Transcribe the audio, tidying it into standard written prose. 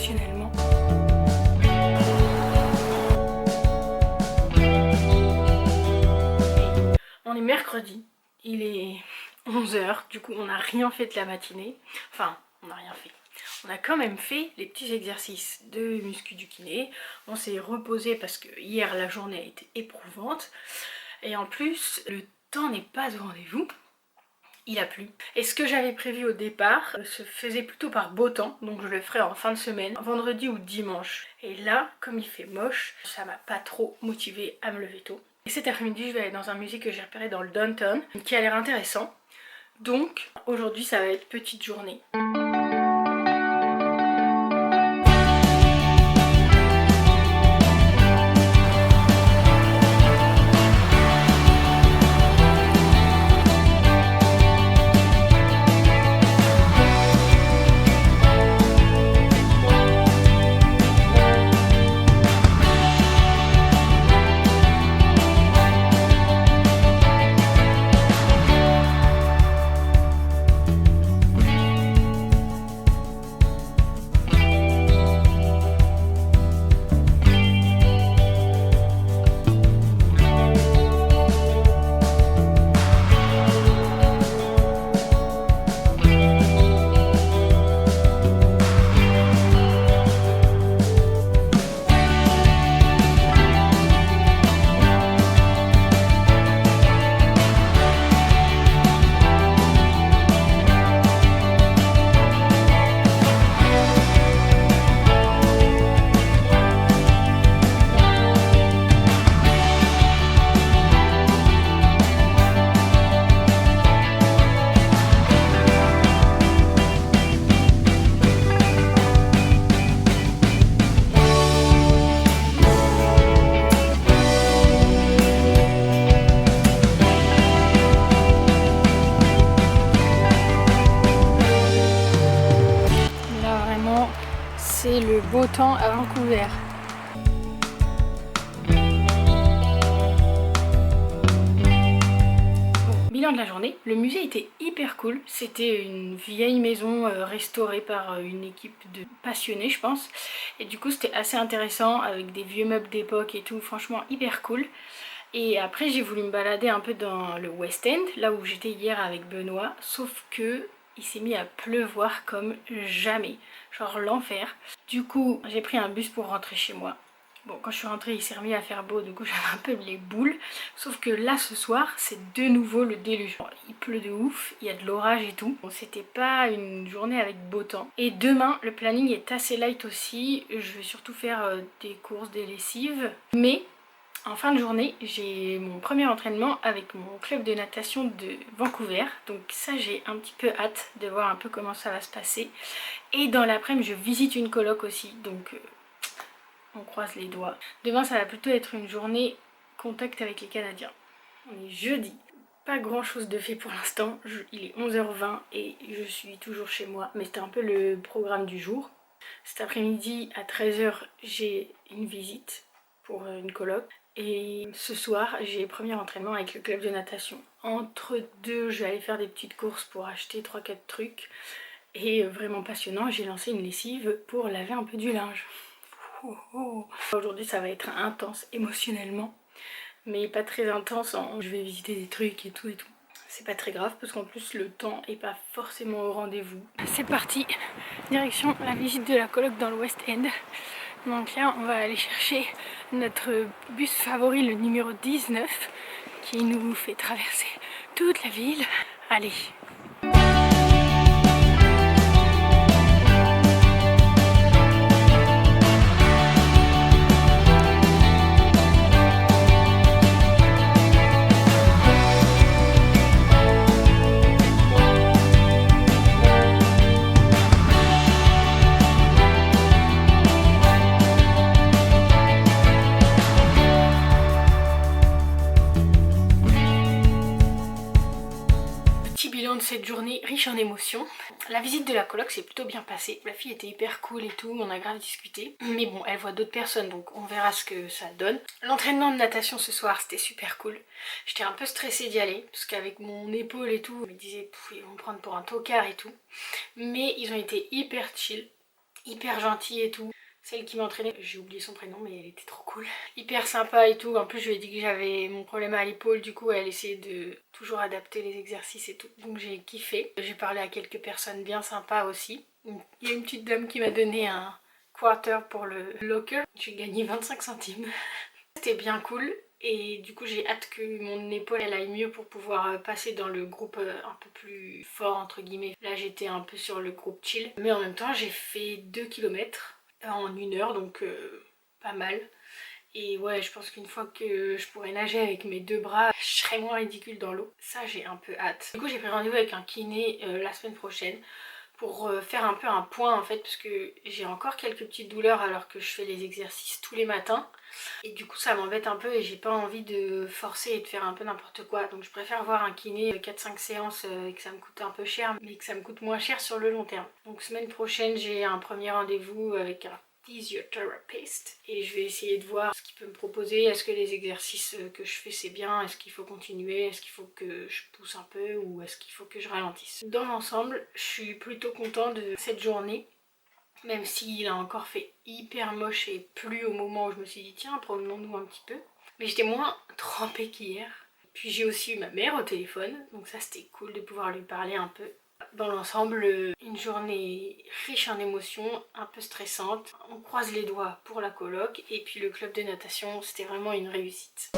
émotionnellement. On est mercredi, il est 11 h, du coup on n'a rien fait de la matinée. Enfin, on n'a rien fait. On a quand même fait les petits exercices de muscu du kiné. On s'est reposé parce que hier la journée a été éprouvante. Et en plus, le temps n'est pas au rendez-vous. Il a plu. Et ce que j'avais prévu au départ se faisait plutôt par beau temps, donc je le ferai en fin de semaine, vendredi ou dimanche. Et là, comme il fait moche, ça m'a pas trop motivée à me lever tôt. Et cet après-midi, je vais aller dans un musée que j'ai repéré dans le downtown, qui a l'air intéressant. Donc aujourd'hui, ça va être petite journée. C'est le beau temps à Vancouver. Bilan de la journée, le musée était hyper cool. C'était une vieille maison restaurée par une équipe de passionnés, je pense. Et du coup, c'était assez intéressant avec des vieux meubles d'époque et tout. Franchement, hyper cool. Et après, j'ai voulu me balader un peu dans le West End, là où j'étais hier avec Benoît. Sauf que il s'est mis à pleuvoir comme jamais. Genre l'enfer. Du coup, j'ai pris un bus pour rentrer chez moi. Bon, quand je suis rentrée, il s'est remis à faire beau, du coup j'avais un peu les boules. Sauf que là, ce soir, c'est de nouveau le déluge. Il pleut de ouf, il y a de l'orage et tout. Bon, c'était pas une journée avec beau temps. Et demain, le planning est assez light aussi. Je vais surtout faire des courses, des lessives. Mais en fin de journée, j'ai mon premier entraînement avec mon club de natation de Vancouver. Donc ça, j'ai un petit peu hâte de voir un peu comment ça va se passer. Et dans l'après-midi, je visite une coloc aussi. Donc on croise les doigts. Demain, ça va plutôt être une journée contact avec les Canadiens. On est jeudi. Pas grand chose de fait pour l'instant. Il est 11h20 et je suis toujours chez moi. Mais c'était un peu le programme du jour. Cet après-midi, à 13h, j'ai une visite pour une coloc. Et ce soir, j'ai premier entraînement avec le club de natation. Entre deux, je vais aller faire des petites courses pour acheter 3-4 trucs. Et vraiment passionnant, j'ai lancé une lessive pour laver un peu du linge. Oh, oh. Aujourd'hui, ça va être intense émotionnellement, mais pas très intense en je vais visiter des trucs et tout et tout. C'est pas très grave parce qu'en plus le temps est pas forcément au rendez-vous. C'est parti, direction la visite de la coloc dans le West End. Donc là, on va aller chercher notre bus favori, le numéro 19, qui nous fait traverser toute la ville. Allez. De cette journée riche en émotions. La visite de la coloc s'est plutôt bien passée. La fille était hyper cool et tout, on a grave discuté. Mais bon, elle voit d'autres personnes, donc on verra ce que ça donne. L'entraînement de natation ce soir, c'était super cool. J'étais un peu stressée d'y aller, parce qu'avec mon épaule et tout, je me disais, ils vont me prendre pour un tocard et tout. Mais ils ont été hyper chill. hyper gentille et tout. Celle qui m'entraînait, j'ai oublié son prénom mais elle était trop cool. Hyper sympa et tout. En plus je lui ai dit que j'avais mon problème à l'épaule, du coup elle essayait de toujours adapter les exercices et tout. Donc j'ai kiffé. J'ai parlé à quelques personnes bien sympas aussi. Il y a une petite dame qui m'a donné un quarter pour le locker. J'ai gagné 25 centimes. C'était bien cool. Et du coup j'ai hâte que mon épaule elle aille mieux pour pouvoir passer dans le groupe un peu plus fort entre guillemets. Là j'étais un peu sur le groupe chill. Mais en même temps j'ai fait 2 km en 1 heure, donc pas mal. Et ouais, je pense qu'une fois que je pourrai nager avec mes 2 bras, je serai moins ridicule dans l'eau. Ça j'ai un peu hâte. Du coup j'ai pris rendez-vous avec un kiné la semaine prochaine pour faire un peu un point en fait, parce que j'ai encore quelques petites douleurs alors que je fais les exercices tous les matins. Et du coup ça m'embête un peu et j'ai pas envie de forcer et de faire un peu n'importe quoi. Donc je préfère voir un kiné 4-5 séances et que ça me coûte un peu cher, mais que ça me coûte moins cher sur le long terme. Donc semaine prochaine j'ai un premier rendez-vous avec un physiothérapeute et je vais essayer de voir ce qu'il peut me proposer. Est-ce que les exercices que je fais c'est bien? Est-ce qu'il faut continuer? Est-ce qu'il faut que je pousse un peu ou est-ce qu'il faut que je ralentisse? Dans l'ensemble je suis plutôt contente de cette journée. Même s'il a encore fait hyper moche et plu au moment où je me suis dit tiens promenons-nous un petit peu. Mais j'étais moins trempée qu'hier. Puis j'ai aussi eu ma mère au téléphone, donc ça c'était cool de pouvoir lui parler un peu. Dans l'ensemble, une journée riche en émotions, un peu stressante. On croise les doigts pour la coloc et puis le club de natation c'était vraiment une réussite.